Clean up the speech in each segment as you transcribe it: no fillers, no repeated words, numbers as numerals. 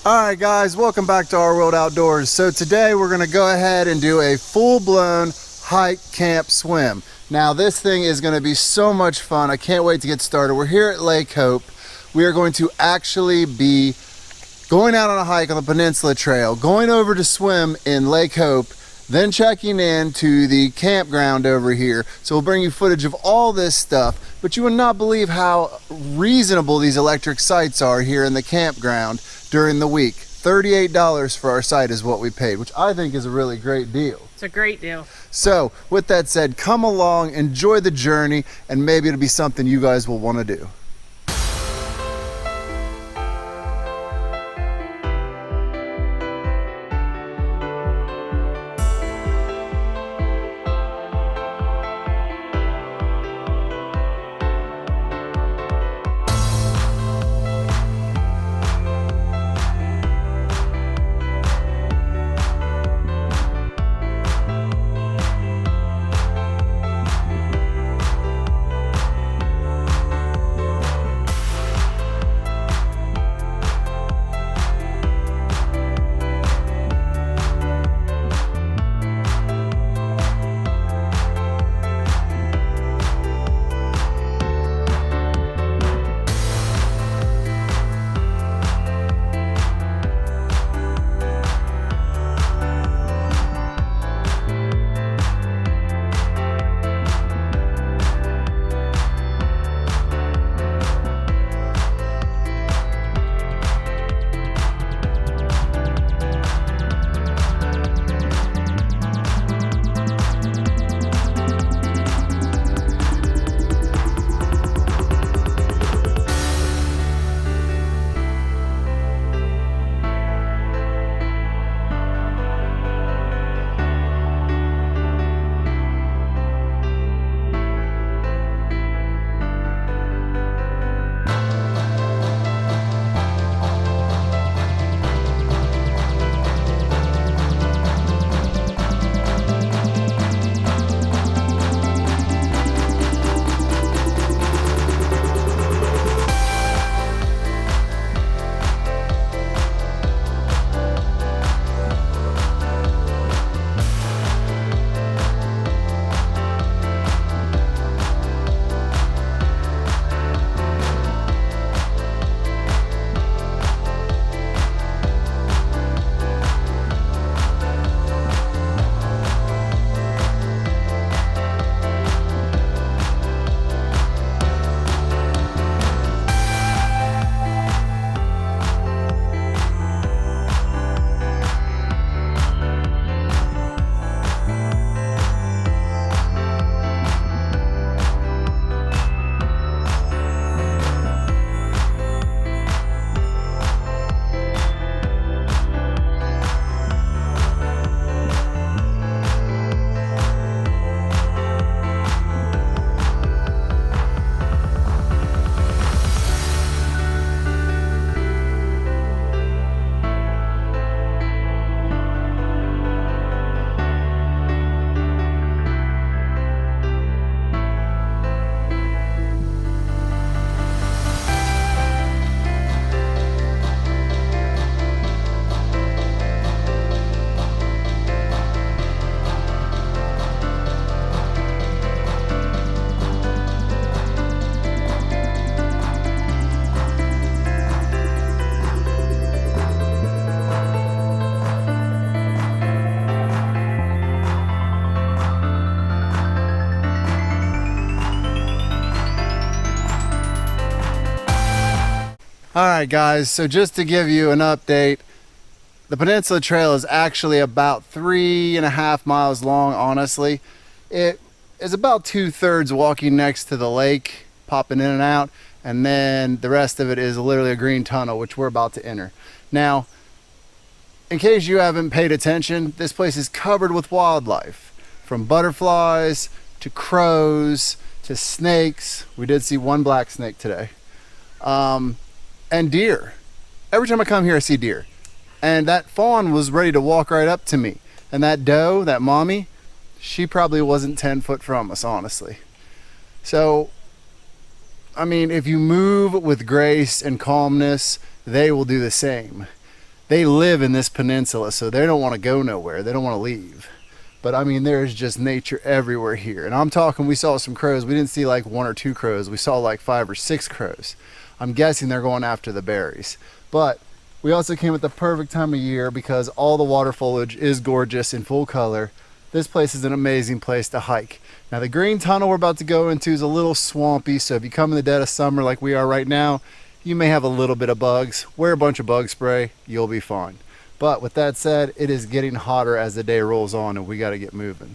Alright guys, welcome back to Our World Outdoors. So today we're going to go ahead and do a full-blown hike, camp, swim. Now this thing is going to be so much fun. I can't wait to get started. We're here at Lake Hope. We are going to actually be going out on a hike on the Peninsula Trail, going over to swim in Lake Hope, then checking in to the campground over here. So we'll bring you footage of all this stuff, but you would not believe how reasonable these electric sites are here in the campground during the week. $38 for our site is what we paid, which I think is a really great deal. It's a great deal. So with that said, come along, enjoy the journey, and maybe it'll be something you guys will want to do. Alright guys, so just to give you an update, the Peninsula Trail is actually about 3.5 miles long, honestly. It is about 2/3 walking next to the lake, popping in and out, and then the rest of it is literally a green tunnel, which we're about to enter. Now, in case you haven't paid attention, this place is covered with wildlife, from butterflies to crows to snakes. We did see one black snake today. And deer. Every time I come here I see deer, and that fawn was ready to walk right up to me, and that doe, that mommy, she probably wasn't 10 foot from us, honestly. So I mean, if you move with grace and calmness, they will do the same. they live in this peninsula, so they don't want to go nowhere. They don't want to leave. But I mean, there's just nature everywhere here. And I'm talking, we saw some crows. We didn't see like 1 or 2 crows. We saw like 5 or 6 crows. I'm guessing they're going after the berries. But we also came at the perfect time of year because all the water foliage is gorgeous in full color. This place is an amazing place to hike. Now the green tunnel we're about to go into is a little swampy, so if you come in the dead of summer like we are right now, you may have a little bit of bugs. Wear a bunch of bug spray, you'll be fine. But with that said, it is getting hotter as the day rolls on and we got to get moving.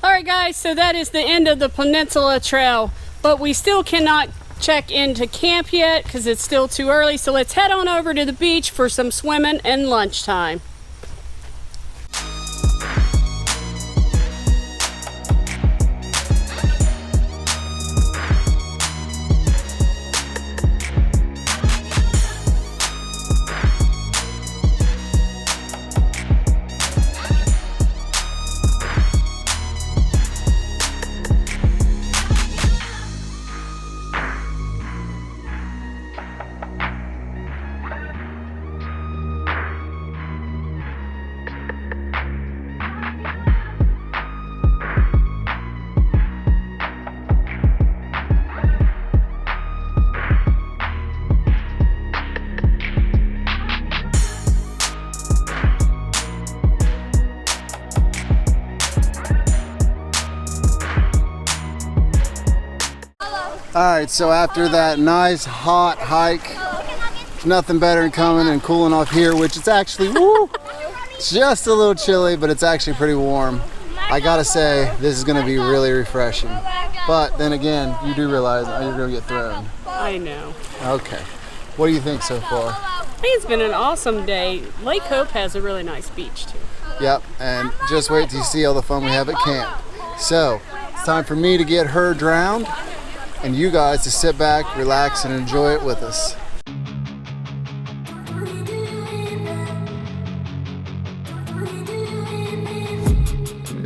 Alright guys, so that is the end of the Peninsula Trail, but we still cannot check into camp yet because it's still too early, so let's head on over to the beach for some swimming and lunchtime. Alright, so after that nice hot hike, there's nothing better than coming and cooling off here, which is actually, woo, just a little chilly, but it's actually pretty warm. I gotta say, this is gonna be really refreshing. But then again, you do realize you're gonna get thrown. I know. Okay. What do you think so far? I think it's been an awesome day. Lake Hope has a really nice beach too. Yep, and just wait till you see all the fun we have at camp. So, it's time for me to get her drowned, and you guys to sit back, relax, and enjoy it with us.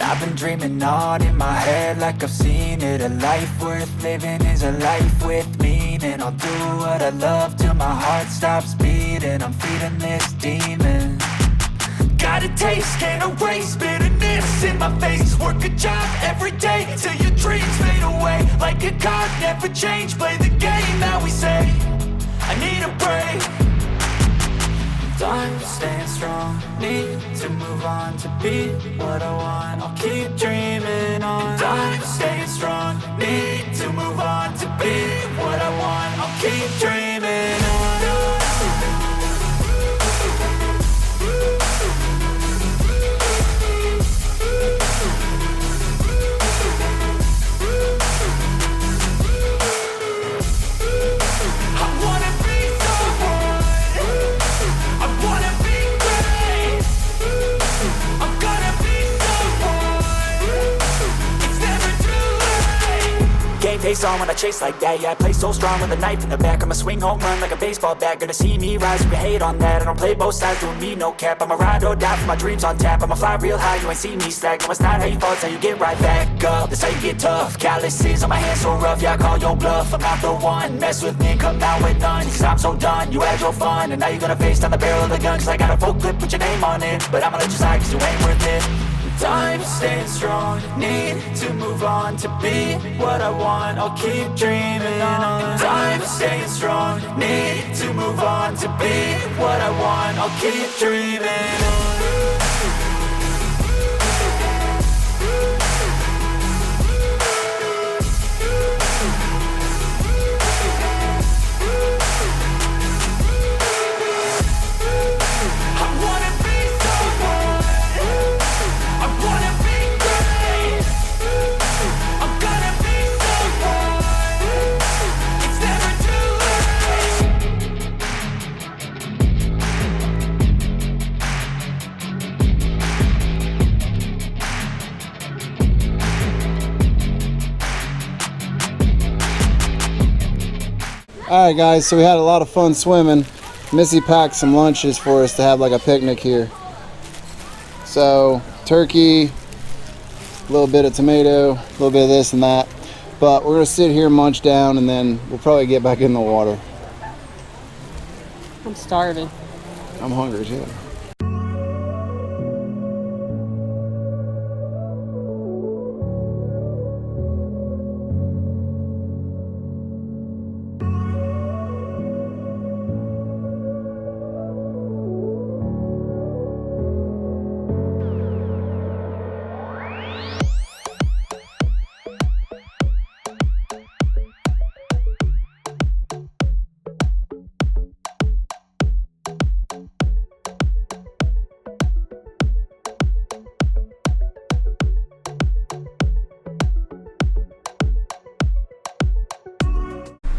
I've been dreaming on in my head like I've seen it. A life worth living is a life with meaning. I'll do what I love till my heart stops beating. I'm feeding this demon. Got a taste, can't erase bitterness in my face. Work a job every day till your dreams fade away. Like a card, never change, play the game that we say. I need a break. I'm staying strong, need to move on to be what I want. I'll keep dreaming on. I'm staying strong, need to move on to be what I want. I'll keep dreaming on. face on when I chase like that. Yeah, I play so strong with a knife in the back. I'ma swing home run like a baseball bat. Gonna see me rise, you can hate on that. I don't play both sides, doing me no cap. I'ma ride or die for my dreams on tap. I'ma fly real high, you ain't see me slack. No, it's not how you fall, it's how you get right back up. That's how you get tough. Calluses on my hands so rough, yeah, I call your bluff. I'm not the one, mess with me, come out with none. Cause I'm so done, you had your fun. And now you're gonna face down the barrel of the gun. Cause I got a full clip, put your name on it. But I'ma let you slide cause you ain't worth it. Time staying strong, need to move on. To be what I want, I'll keep dreaming on. Time staying strong, need to move on. To be what I want, I'll keep dreaming on. Alright guys, so we had a lot of fun swimming. Missy packed some lunches for us to have like a picnic here. So turkey, a little bit of tomato, a little bit of this and that. But we're gonna sit here, munch down, and then we'll probably get back in the water. I'm starving. I'm hungry too.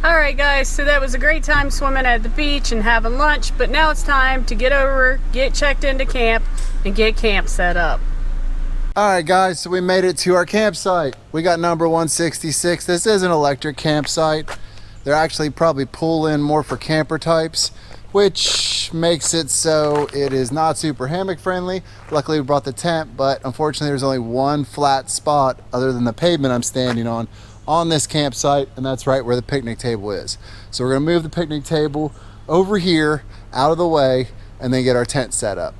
Alright guys, so that was a great time swimming at the beach and having lunch, but now it's time to get over, get checked into camp, and get camp set up. Alright guys, so we made it to our campsite. We got number 166. This is an electric campsite. They're actually probably pull-in more for camper types, which makes it so it is not super hammock friendly. Luckily we brought the tent, but unfortunately there's only one flat spot other than the pavement I'm standing on this campsite, and that's right where the picnic table is. So we're gonna move the picnic table over here, out of the way, and then get our tent set up.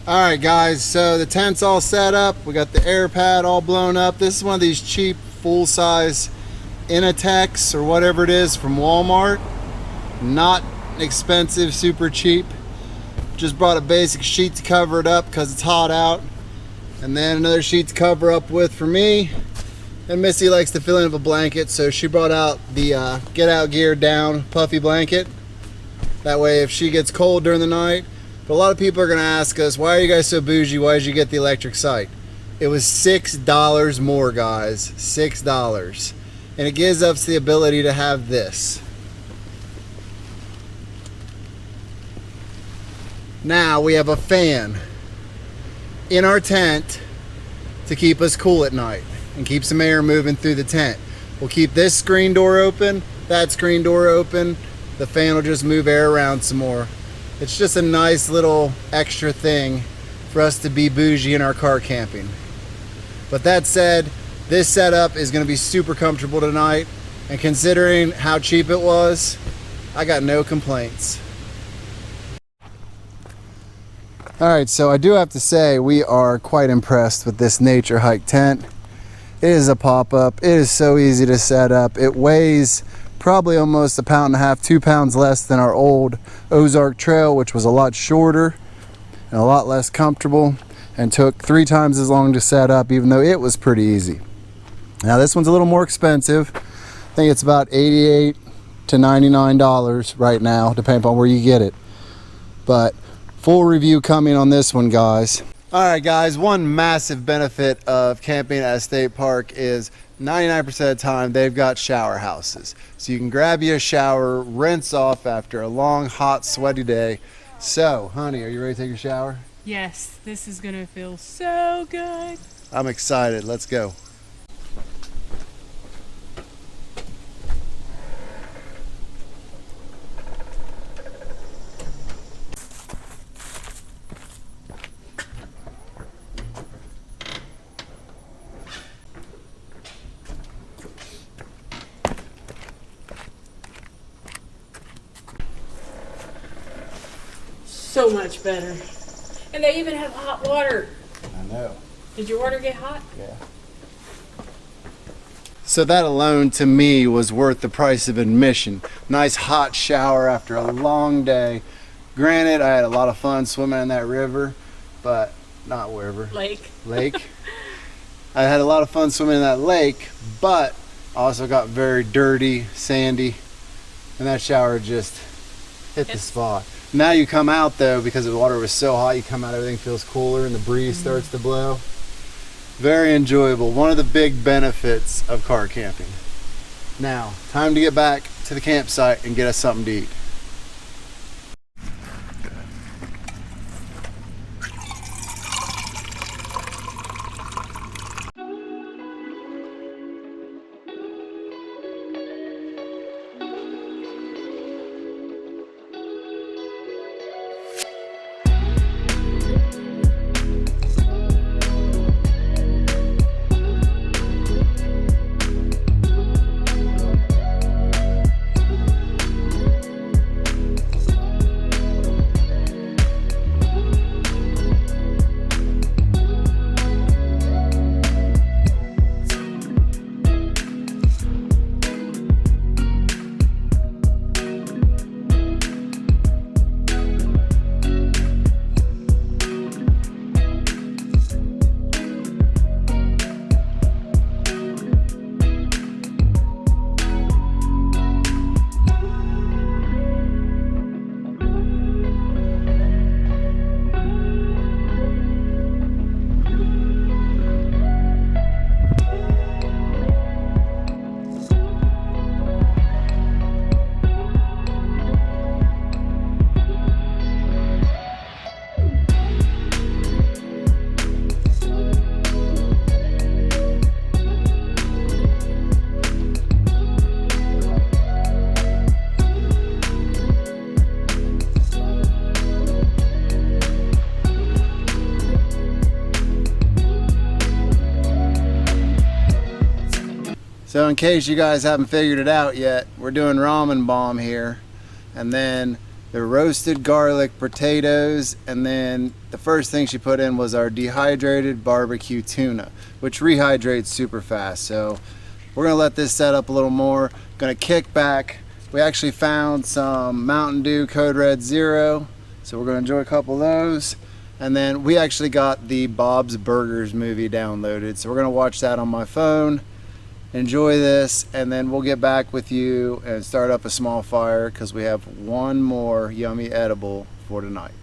Alright guys, so the tent's all set up. We got the air pad all blown up. This is one of these cheap full-size Inatex or whatever it is from Walmart. Not expensive, super cheap. Just brought a basic sheet to cover it up because it's hot out. And then another sheet to cover up with for me. And Missy likes to fill in with a blanket, so she brought out the get out gear down puffy blanket. That way if she gets cold during the night. But a lot of people are going to ask us, why are you guys so bougie? Why did you get the electric site? It was $6 more, guys. $6. And it gives us the ability to have this. Now we have a fan in our tent to keep us cool at night and keep some air moving through the tent. We'll keep this screen door open, that screen door open. The fan will just move air around some more. It's just a nice little extra thing for us to be bougie in our car camping. But that said, this setup is going to be super comfortable tonight, and considering how cheap it was, I got no complaints. Alright, so I do have to say we are quite impressed with this nature hike tent. It is a pop-up. It is so easy to set up. It weighs probably almost 1.5 pounds, 2 pounds less than our old Ozark Trail, which was a lot shorter and a lot less comfortable and took 3 times as long to set up, even though it was pretty easy. Now this one's a little more expensive. I think it's about $88 to $99 right now, depending on where you get it. But full review coming on this one, guys. All right, guys, one massive benefit of camping at a state park is 99% of the time they've got shower houses. So you can grab you a shower, rinse off after a long, hot, sweaty day. So, honey, are you ready to take a shower? Yes, this is gonna feel so good. I'm excited. Let's go. So much better. And they even have hot water. I know. Did your water get hot? Yeah. So that alone to me was worth the price of admission. Nice hot shower after a long day. Granted, I had a lot of fun swimming in that river, but not river. Lake. I had a lot of fun swimming in that lake, but I also got very dirty, sandy, and that shower just hit the spot. Now you come out though, because the water was so hot, you come out, everything feels cooler and the breeze starts to blow. Very enjoyable. One of the big benefits of car camping. Now, time to get back to the campsite and get us something to eat. So in case you guys haven't figured it out yet, we're doing ramen bomb here. And then the roasted garlic potatoes, and then the first thing she put in was our dehydrated barbecue tuna, which rehydrates super fast. So we're gonna let this set up a little more. Gonna kick back. We actually found some Mountain Dew Code Red Zero, so we're gonna enjoy a couple of those. And then we actually got the Bob's Burgers movie downloaded, so we're gonna watch that on my phone. Enjoy this, and then we'll get back with you and start up a small fire because we have one more yummy edible for tonight.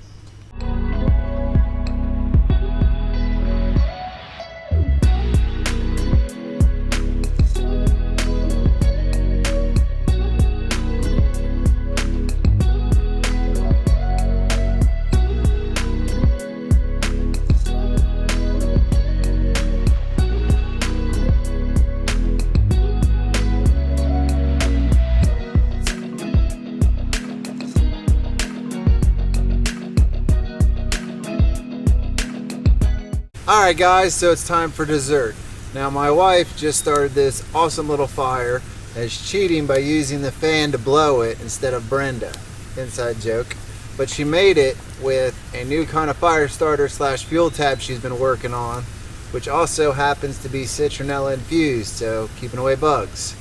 Alright guys, so it's time for dessert. Now my wife just started this awesome little fire and is cheating by using the fan to blow it instead of Brenda. Inside joke. But she made it with a new kind of fire starter slash fuel tab she's been working on, which also happens to be citronella infused, so keeping away bugs.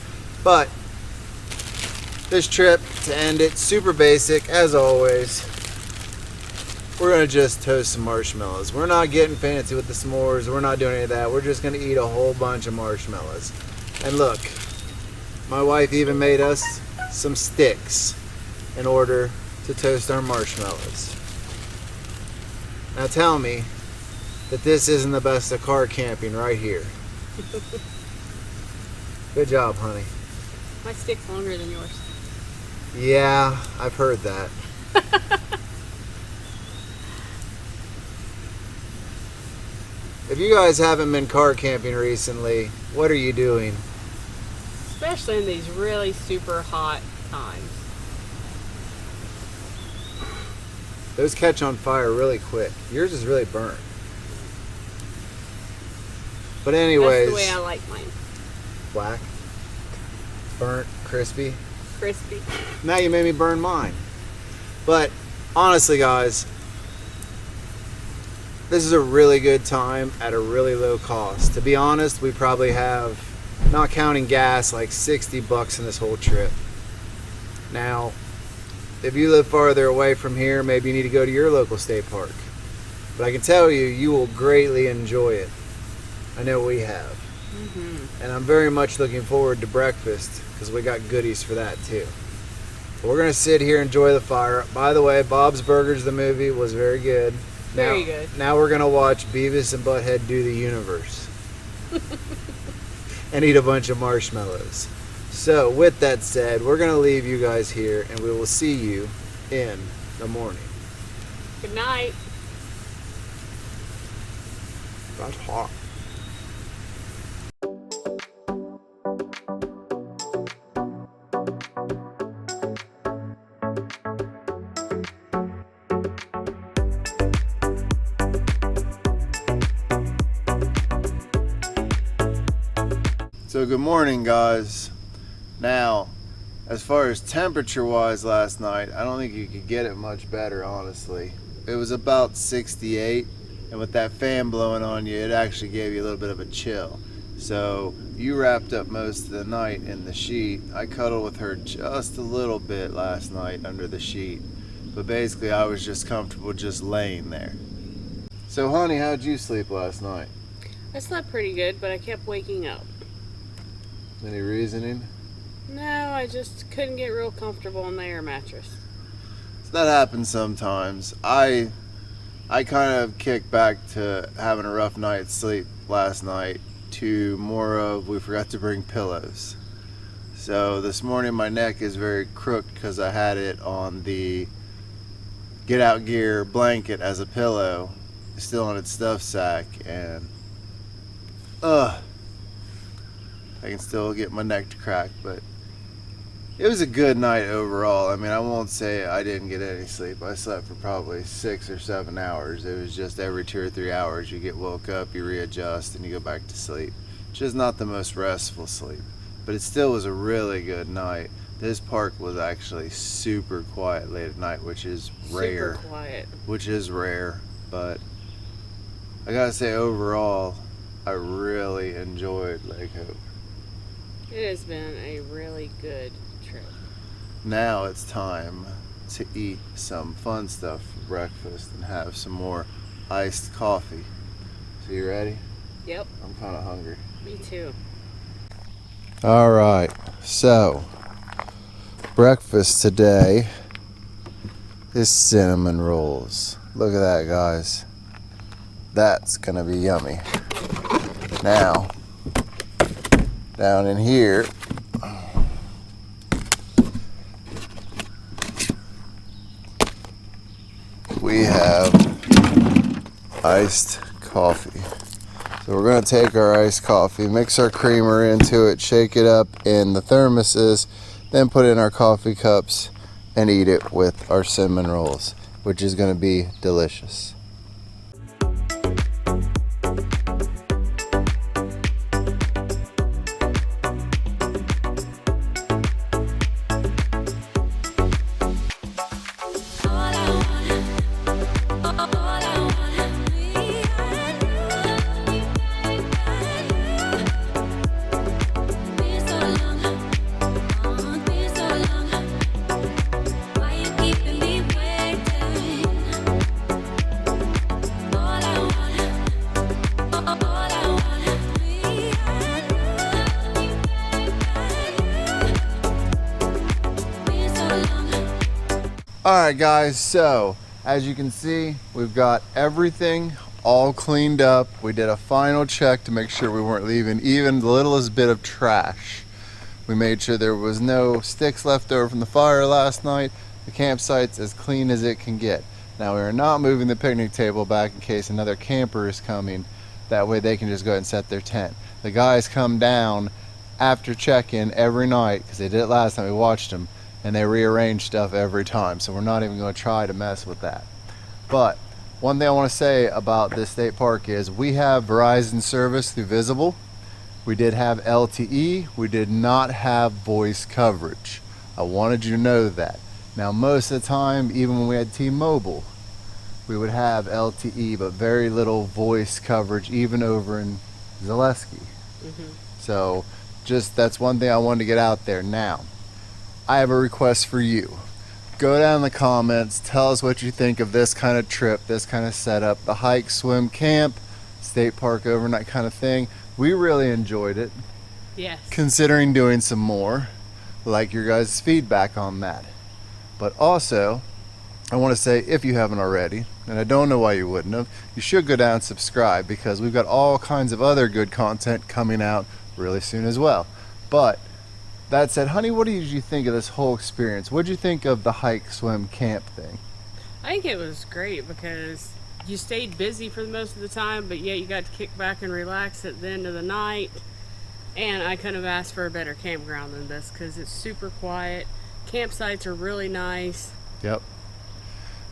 But this trip, to end it, super basic as always. We're gonna just toast some marshmallows. We're not getting fancy with the s'mores. We're not doing any of that. We're just gonna eat a whole bunch of marshmallows. And look, My wife even made us some sticks in order to toast our marshmallows. Now tell me that this isn't the best of car camping right here. Good job, honey. My stick's longer than yours. Yeah, I've heard that. If you guys haven't been car camping recently, what are you doing? Especially in these really super hot times. Those catch on fire really quick. Yours is really burnt. But anyways. That's the way I like mine. Black, burnt, crispy. Crispy. Now you made me burn mine. But honestly, guys, this is a really good time at a really low cost. To be honest, we probably have, not counting gas, like $60 in this whole trip. Now, if you live farther away from here, maybe you need to go to your local state park. But I can tell you, you will greatly enjoy it. I know we have. Mm-hmm. And I'm very much looking forward to breakfast because we got goodies for that too. But we're going to sit here and enjoy the fire. By the way, Bob's Burgers, the movie, was very good. Very good. Now we're going to watch Beavis and Butthead do the universe. And eat a bunch of marshmallows. So with that said, we're going to leave you guys here and we will see you in the morning. Good night. That's hot. So good morning, guys. Now, as far as temperature wise last night, I don't think you could get it much better, honestly. It was about 68, and with that fan blowing on you, it actually gave you a little bit of a chill. So you wrapped up most of the night in the sheet. I cuddled with her just a little bit last night under the sheet, but basically I was just comfortable just laying there. So honey, how'd you sleep last night? I slept pretty good, but I kept waking up. Any reasoning? No, I just couldn't get real comfortable in the air mattress. So that happens sometimes. I kind of kicked back to having a rough night's sleep last night to more of we forgot to bring pillows. So this morning my neck is very crooked because I had it on the Get Out Gear blanket as a pillow, still on its stuff sack, and I can still get my neck to crack, but it was a good night overall. I mean, I won't say I didn't get any sleep. I slept for probably 6 or 7 hours. It was just every 2 or 3 hours you get woke up, you readjust, and you go back to sleep. Just not the most restful sleep, but it still was a really good night. This park was actually super quiet late at night, which is rare. Super quiet. Which is rare, but I gotta say overall, I really enjoyed Lake Hope. It has been a really good trip. Now it's time to eat some fun stuff for breakfast and have some more iced coffee. So you ready? Yep. I'm kind of hungry. Me too. All right, so breakfast today is cinnamon rolls. Look at that, guys. That's gonna be yummy. Now, down in here, we have iced coffee. So we're going to take our iced coffee, mix our creamer into it, shake it up in the thermoses, then put in our coffee cups and eat it with our cinnamon rolls, which is going to be delicious. All right, guys, so as you can see, we've got everything all cleaned up. We did a final check to make sure we weren't leaving even the littlest bit of trash. We made sure there was no sticks left over from the fire last night. The campsite's as clean as it can get. Now, we are not moving the picnic table back in case another camper is coming. That way they can just go ahead and set their tent. The guys come down after check-in every night, because they did it last time, we watched them, and they rearrange stuff every time, so we're not even going to try to mess with that. But one thing I want to say about this state park is we have Verizon service through Visible. We did have LTE. We did not have voice coverage. I wanted you to know that. Now, most of the time, even when we had T-Mobile, we would have LTE, but very little voice coverage, even over in Zaleski. So just, that's one thing I wanted to get out there. Now, I have a request for you. Go down in the comments, tell us what you think of this kind of trip, this kind of setup, the hike, swim, camp, state park overnight kind of thing. We really enjoyed it. Yes. Considering doing some more. Like your guys' feedback on that. But also, I want to say, if you haven't already, and I don't know why you wouldn't have, you should go down and subscribe, because we've got all kinds of other good content coming out really soon as well. But that said, honey, what did you think of this whole experience? What did you think of the hike, swim, camp thing? I think it was great because you stayed busy for most of the time, but yet you got to kick back and relax at the end of the night. And I couldn't have asked for a better campground than this because it's super quiet. Campsites are really nice. Yep.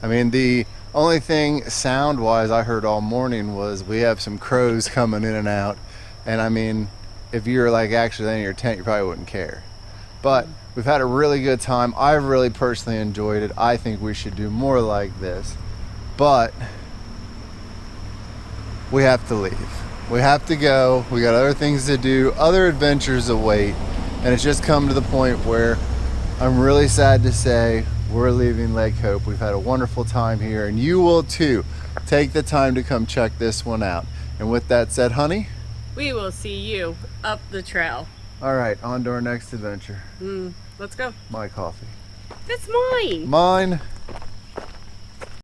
I mean, the only thing sound-wise I heard all morning was we have some crows coming in and out. And I mean, if you're like actually in your tent, you probably wouldn't care. But we've had a really good time. I've really personally enjoyed it. I think we should do more like this. But we have to leave. We have to go. We got other things to do, other adventures await. And it's just come to the point where I'm really sad to say we're leaving Lake Hope. We've had a wonderful time here, and you will too. Take the time to come check this one out. And with that said, honey, We will see you up the trail. all right, on to our next adventure. Let's go. My coffee. That's mine. Mine.